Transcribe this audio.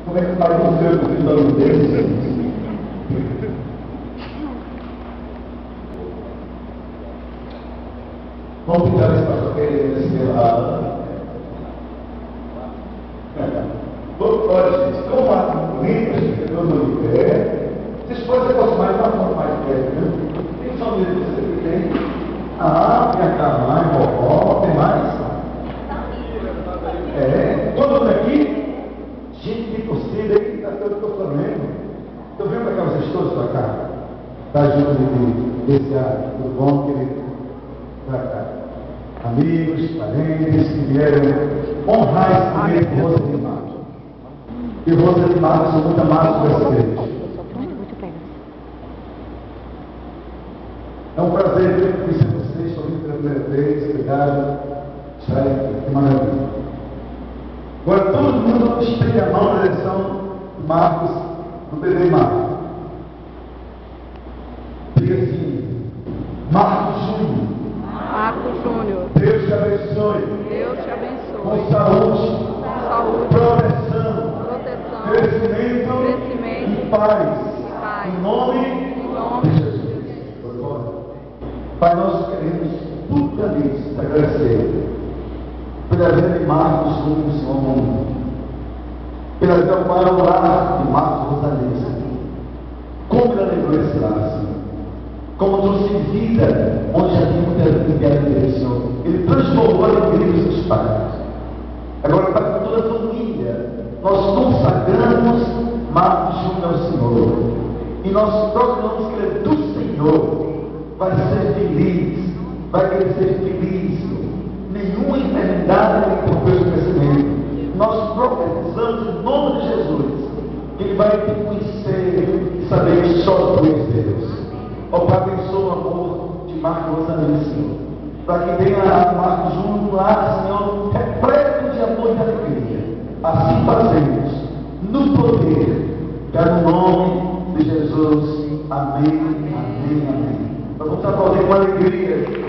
Como é que vai você com o nome dele? Vamos pintar esse pastor querido nesse lado. Olha, gente, como uma linda escritura de pé, vocês podem aproximar de uma forma mais perto, viu? Tem só um livro que você tem? Ah, tem a Camã, Vovó, tem mais? Todo mundo aqui? Gente, tem torcida aí, tá todo o Flamengo. Estou vendo para cá vocês todos para cá. Tá junto desse ar, tudo bom, querido? Para cá. Amigos, parentes que vieram honrar esse primeiro Rosa de Marcos. E Rosa de Marcos são muito amados por essa igreja. É um prazer conhecer vocês, estou vindo pela primeira vez, obrigado. Que maravilha. Agora todo mundo estende a mão na direção de Marcos, no bebê Marcos. Diga assim: Marcos Júnior. Marcos Júnior. Deus te abençoe. Deus te abençoe. Com saúde. Com saúde. Proteção. Crescimento. E paz. Em nome de Jesus. Pai, nós queremos publicamente agradecer pela vida de Marcos Júnior, Senhor mundo, pela vida do lar de Marcos Rosalista. Como ela lembrou esse lar, Senhor? Como trouxe vida onde já tinha muita vida, Senhor. Ele transformou a alegria dos seus pais. Agora, para toda a família, nós consagramos Marcos Júnior ao Senhor. E nós proclamamos que ele é do Senhor. Vai ser feliz, vai crescer feliz. Nenhuma enfermidade lhe interrompeu o crescimento. Nós profetizamos em nome de Jesus que ele vai te conhecer e saber que só tu és Deus. Ó Pai, abençoa o amor de Marcos Rosalina, Senhor, para que tenha Marcos Júnior lá, Senhor, repleto de amor e de alegria. Assim fazemos, no poder, que é no nome de Jesus. Amém, amém, amém. Nós vamos aplaudir com alegria.